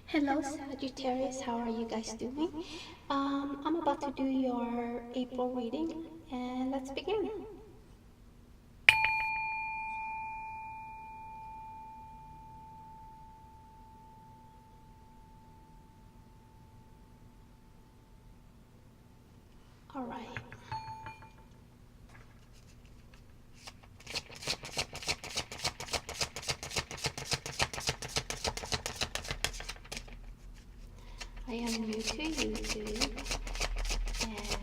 Hello Sagittarius, how are you guys doing? I'm about to do your April reading and let's begin. Alright. I am new to YouTube and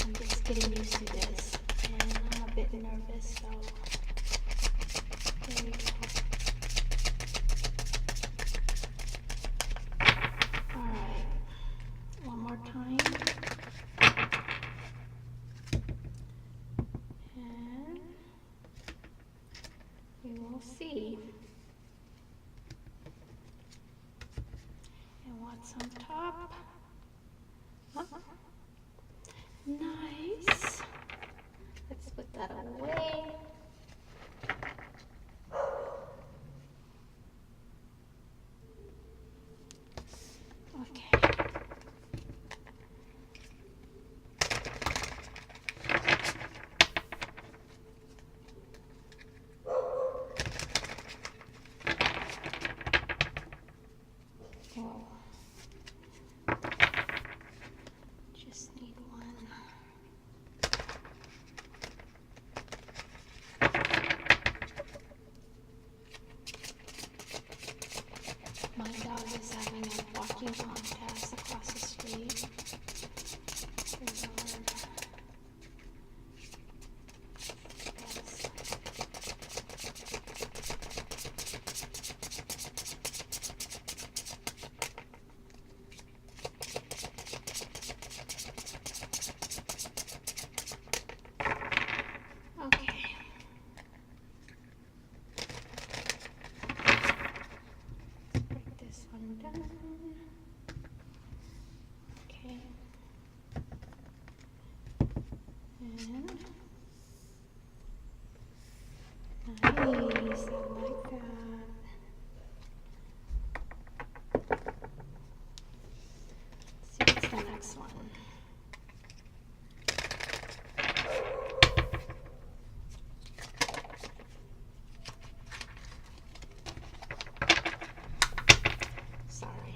I'm just getting used to this and I'm a bit nervous, so here we go. Alright, one more time and we will see. And what's on top? Oh, nice. Let's put that away. Okay. Oh. Just need one. My dog is having a walking contest across the street. There's our yes. Okay. Break this one down. Okay. And nice, I like that. Let's see what's the next one. Sorry.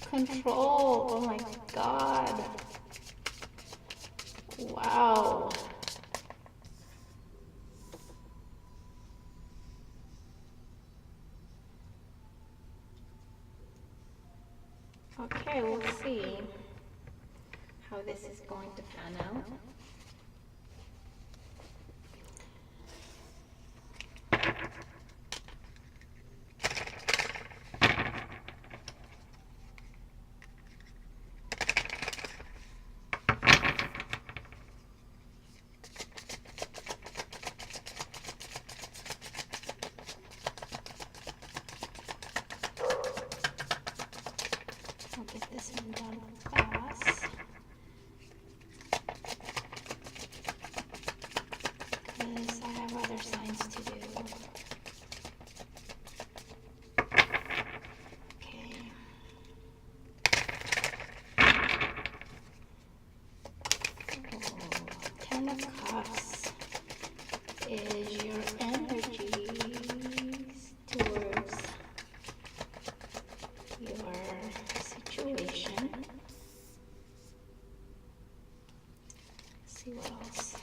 Control. Oh my god. Wow. Okay, we'll see how this is going to pan out. I'll get this one done fast because I have other signs to do. Okay. Oh, Ten of Cups is your energies towards your situation. Let's see what else.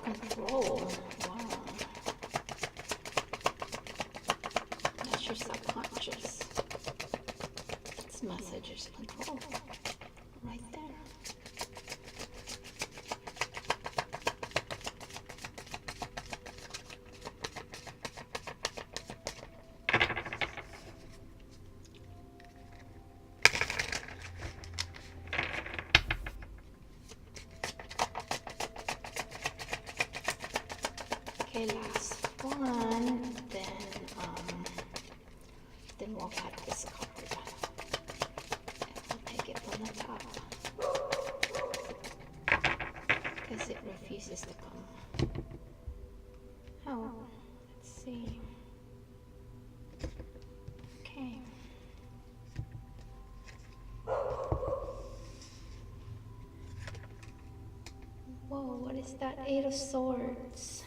Control. Wow. That's your subconscious. This message is control. Right there. Okay, last one, then we'll cut this card. And we'll take it from the top because it refuses to come out. Let's see. Okay. Whoa, what is that? Eight of Swords.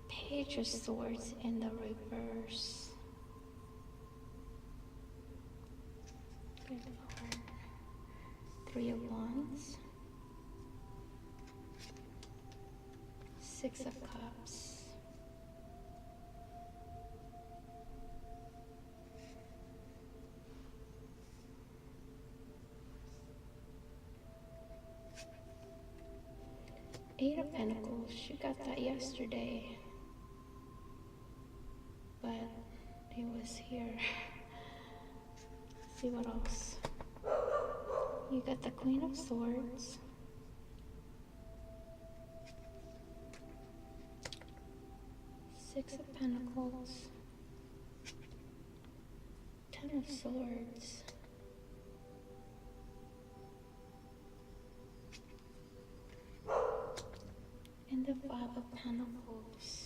Page of Swords in the reverse. Good Lord. Three of Wands. Six of Cups. Eight of Pentacles. She got that yesterday. But it was here. Let's see what else. You got the Queen of Swords. Six of Pentacles. Ten of Swords. And the Five of Pentacles.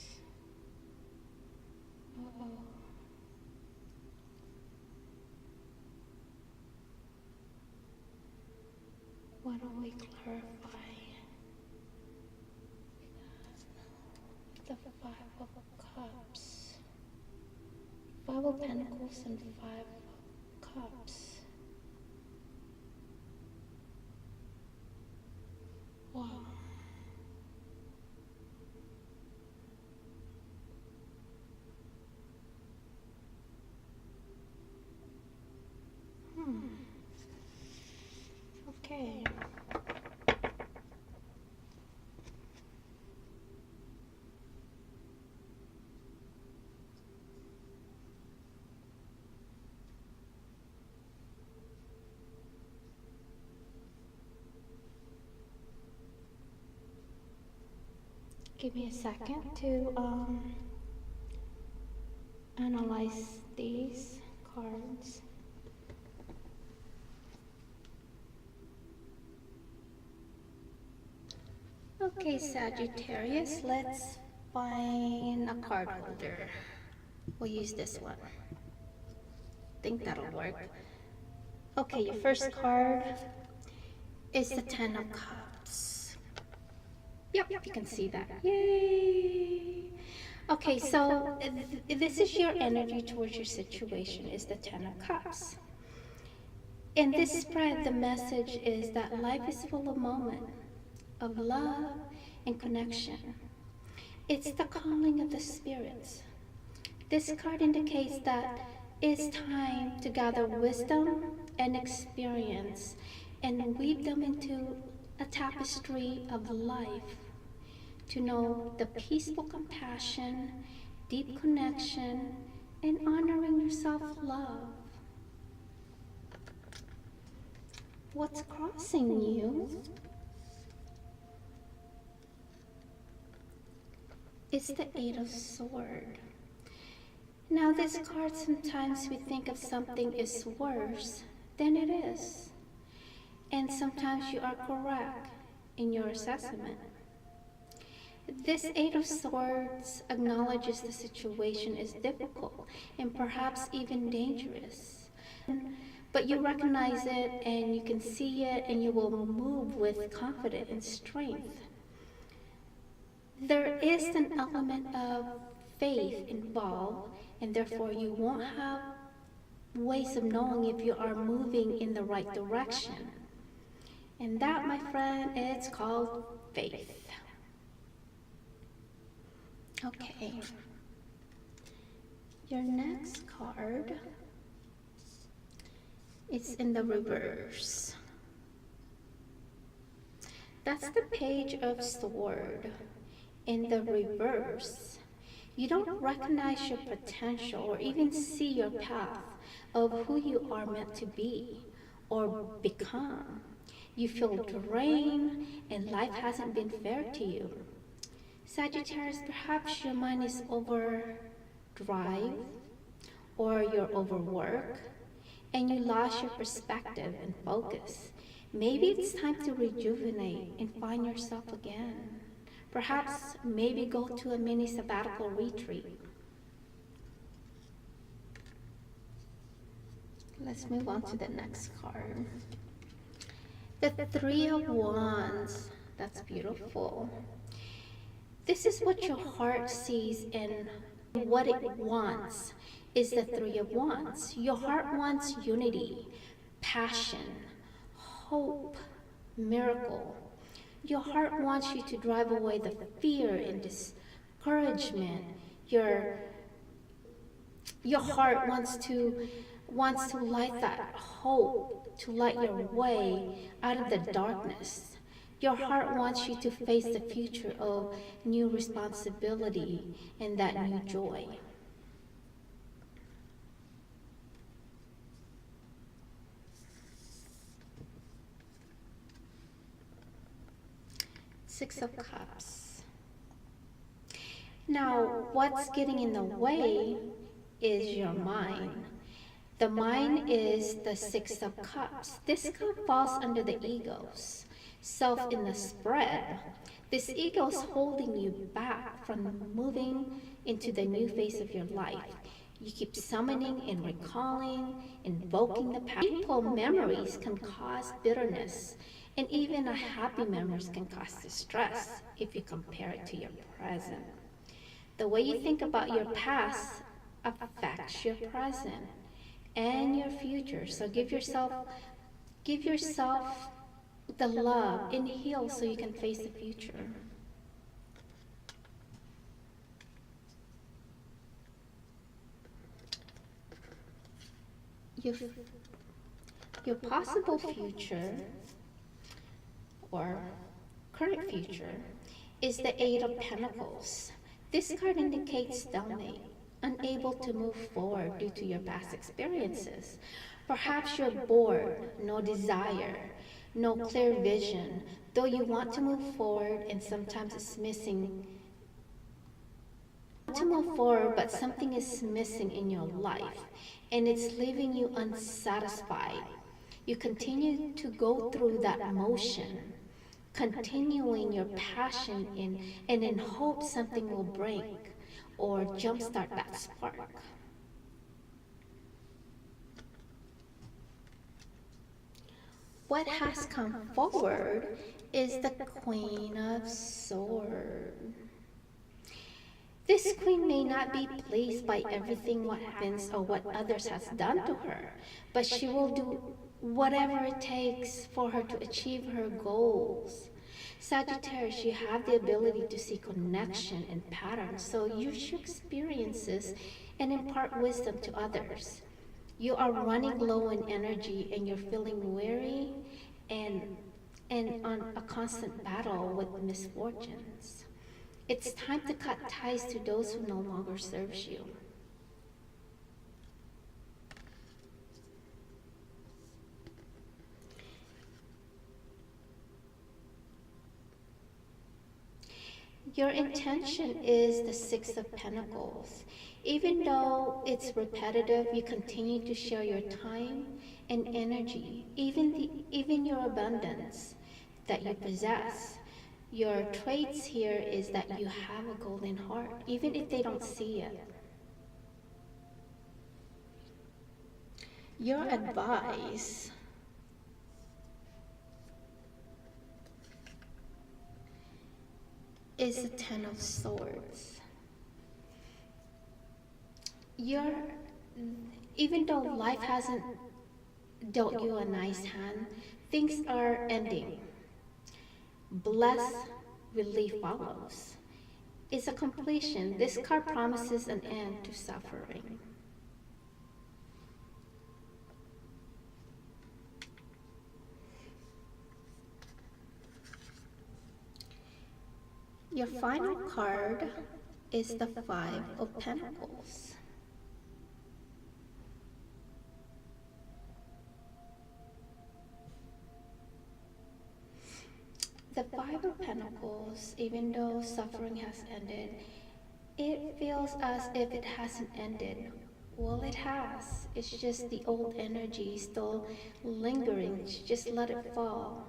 Uh-oh. Why don't we clarify the Five of Cups? Five of Pentacles and Five of Cups. Wow. Okay. Give me a second to analyze these cards. Okay, Sagittarius, let's find a card holder. We'll use this one. Think that'll work. Okay, your first card is the Ten of Cups. Yep, you can see that. Yay! Okay, so this is your energy towards your situation, is the Ten of Cups. In this spread, the message is that life is full of moments of love and connection. It's the calling of the spirits. This card indicates that it's time to gather wisdom and experience and weave them into a tapestry of life, to know the peaceful compassion, deep connection, and honoring your self-love. What's crossing you? It's the Eight of Swords. Now this card, sometimes we think of something is worse than it is. And sometimes you are correct in your assessment. This Eight of Swords acknowledges the situation is difficult and perhaps even dangerous. But you recognize it and you can see it and you will move with confidence and strength. There is an element of faith involved, and therefore you won't have ways of knowing if you are moving in the right direction. And that, my friend, it's called faith. Okay. Your next card is in the reverse. That's the Page of Swords. In the reverse, you don't recognize your potential or even see your path of who you are meant to be or become. You feel drained and life hasn't been fair to you. Sagittarius, perhaps your mind is overdrive or you're overworked and you lost your perspective and focus. Maybe it's time to rejuvenate and find yourself again. Perhaps maybe go to a mini sabbatical retreat. Let's move on to the next card. The Three of Wands. That's beautiful. This is what your heart sees and what it wants is the Three of Wands. Your heart wants unity, passion, hope, miracle. Your heart wants you to drive away the fear and discouragement. Your heart wants to light that hope, to light your way out of the darkness. Your heart wants you to face the future of new responsibility and that new joy. Six of Cups. Now, what's getting in the way is your mind. The mind is the Six of Cups. This cup falls under the egos. Self in the spread. This ego is holding you back from moving into the new phase of your life. You keep summoning and recalling, invoking the past. Painful memories can cause bitterness, and even a happy memories can cause distress if you compare it to your present. The way you think about your past affects your present and your future. So give yourself the love and heal so you can face the future. Your possible future or current future is the Eight of Pentacles. This card indicates stalemate, unable to move forward due to your past experiences. Perhaps you're bored, no desire, no clear vision, though you want to move forward and sometimes it's missing. You want to move forward, but something is missing in your life and it's leaving you unsatisfied. You continue to go through that motion, continuing your passion and in hope something will break or jumpstart that spark. What has come forward is the Queen of Swords. This queen may not be pleased by everything what happens or what others has done to her, but she will do whatever it takes for her to achieve her goals. Sagittarius, you have the ability to see connection and patterns, so use your experiences and impart wisdom to others. You are running low in energy and you're feeling weary and on a constant battle with misfortunes. It's time to cut ties to those who no longer serves you. Your intention is the Six of Pentacles. Even though it's repetitive, you continue to share your time and energy, even your abundance that you possess. Your traits here is that you have a golden heart, even if they don't see it. Your advice is the Ten of Swords. Even though life hasn't dealt you a nice hand, things are ending. Blessed relief follows. It's a completion. This card promises an end to suffering. Your final card is the Five of Pentacles. The the Five of Pentacles, even though suffering has ended, it feels as if it hasn't ended. Well, it has. It's just the old energy still lingering. Just let it fall.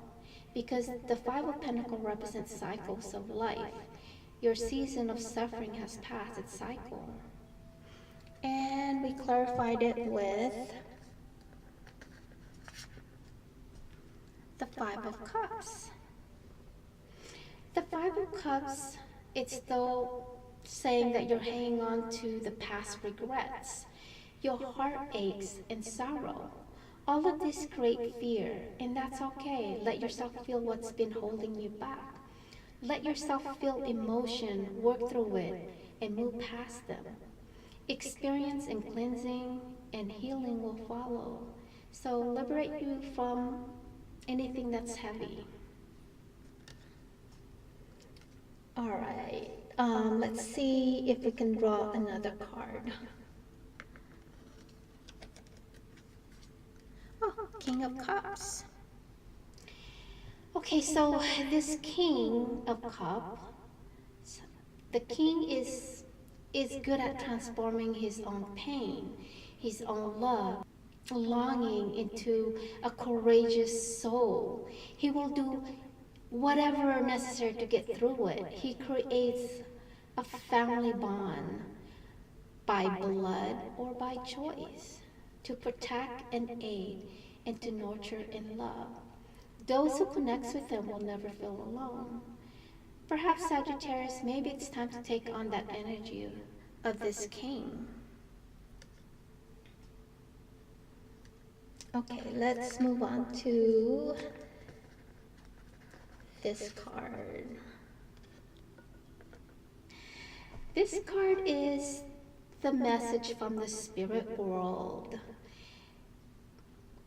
Because the Five of Pentacles represents cycles of life. Your season of suffering has passed its cycle. And we clarified it with the Five of Cups. The Five of Cups, it's still saying that you're hanging on to the past regrets. Your heart aches and sorrow. All of this create fear, and that's okay. Let yourself feel what's been holding you back. Let yourself feel emotion, work through it, and move past them. Experience and cleansing and healing will follow. So liberate you from anything that's heavy. All right, let's see if we can draw another card. Oh, King of Cups. Okay, so this King of Cups, the king is good at transforming his own pain, his own love, longing into a courageous soul. He will do whatever necessary to get through it. He creates a family bond by blood or by choice to protect and aid and to nurture and love. Those who connect with him will never feel alone. Perhaps Sagittarius, maybe it's time to take on that energy of this king. Okay, let's move on to this card. This card is the message from the spirit world.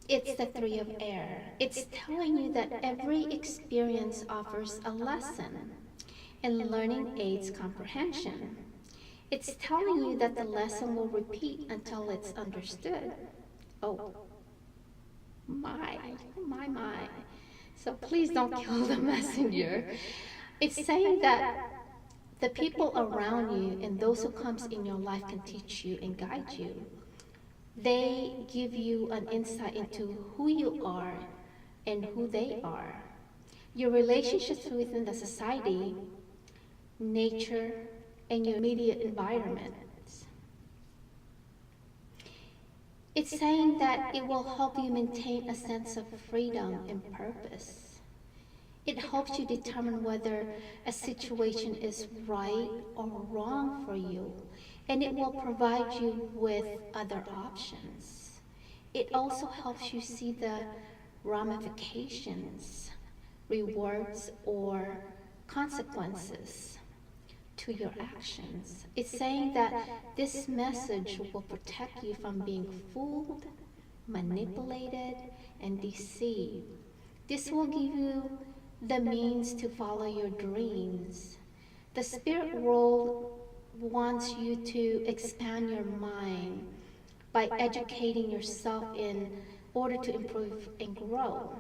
It's the Three of Air. It's telling you that every experience offers a lesson, and learning aids comprehension. It's telling you that the lesson will repeat until it's understood. Oh, my. So please don't kill the messenger. It's saying that the people around you and those who comes in your life can teach you and guide you. They give you an insight into who you are and who they are. Your relationships within the society, nature, and your immediate environment. It's saying that it will help you maintain a sense of freedom and purpose. It helps you determine whether a situation is right or wrong for you, and it will provide you with other options. It also helps you see the ramifications, rewards, or consequences to your actions. It's saying that this message will protect you from being fooled, manipulated, and deceived. This will give you the means to follow your dreams. The spirit world wants you to expand your mind by educating yourself in order to improve and grow.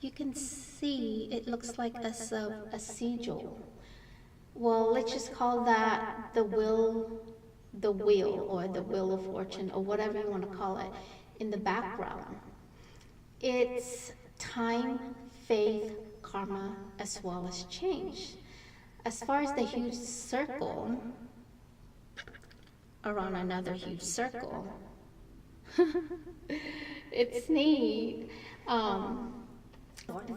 You can see it looks like a sigil. Well, let's just call that the wheel, or the wheel of fortune, or whatever you want to call it, in the background. It's time, faith, karma, as well as change. As far as the huge circle around another huge circle, it's neat.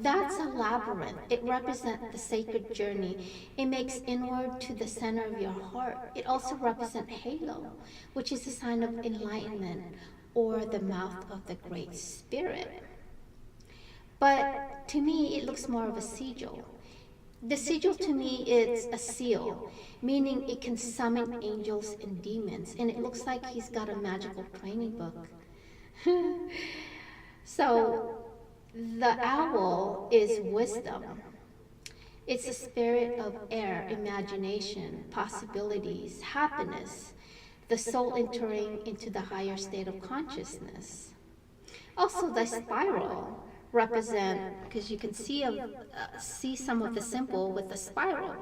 That's a labyrinth. It represents the sacred journey. It makes inward to the center of your heart. It also represents halo, which is a sign of enlightenment or the mouth of the Great Spirit. But to me, it looks more of a sigil. The sigil to me is a seal, meaning it can summon angels and demons, and it looks like he's got a magical training book. So the owl is wisdom. It's a spirit of air, imagination, possibilities, happiness, the soul entering into the higher state of consciousness. Also, the spiral represent, because you can see some of the symbol with the spiral.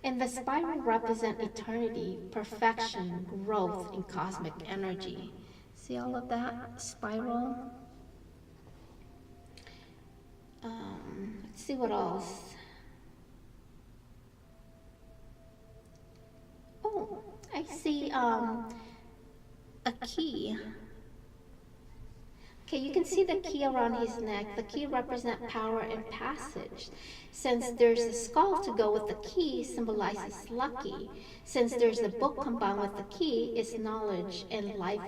And the spiral represent eternity, perfection, growth, and cosmic energy. See all of that spiral? Let's see what else. Oh, I see a key. Okay, you can see the key around his neck. The key represents power and passage. Since there's a skull to go with the key, symbolizes lucky. Since there's a book combined with the key, it's knowledge and life.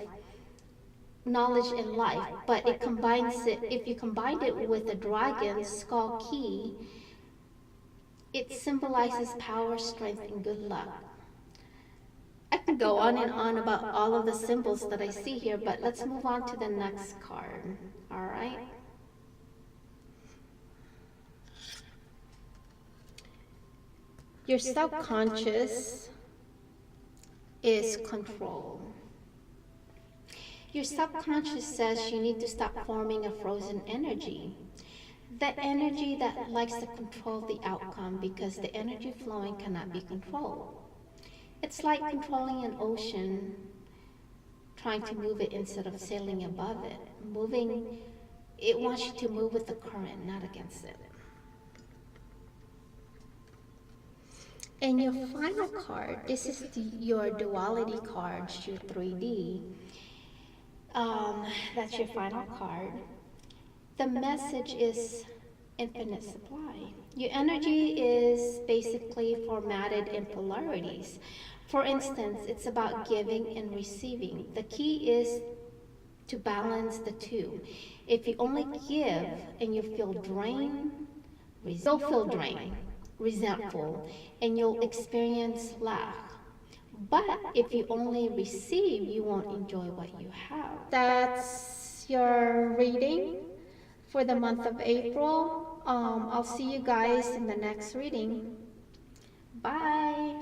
Knowledge and life, but it combines it. If you combine it with the dragon skull key, it symbolizes power, strength, and good luck. I can go on and on about all of the symbols that I see here, but let's move on to the next card. All right. Your subconscious is control. Your subconscious says you need to stop forming a frozen energy. The energy that likes to control the outcome, because the energy flowing cannot be controlled. It's like controlling an ocean, trying to move it instead of sailing above it. It wants you to move with the current, not against it. And your final card, this is your duality card, your 3D. That's your final card. The message is infinite supply. Your energy is basically formatted in polarities. For instance, it's about giving and receiving. The key is to balance the two. If you only give and you feel drained, you'll feel drained, resentful, and you'll experience lack. But if you only receive, you won't enjoy what you have. That's your reading for the month of April. I'll see you guys in the next reading. Bye.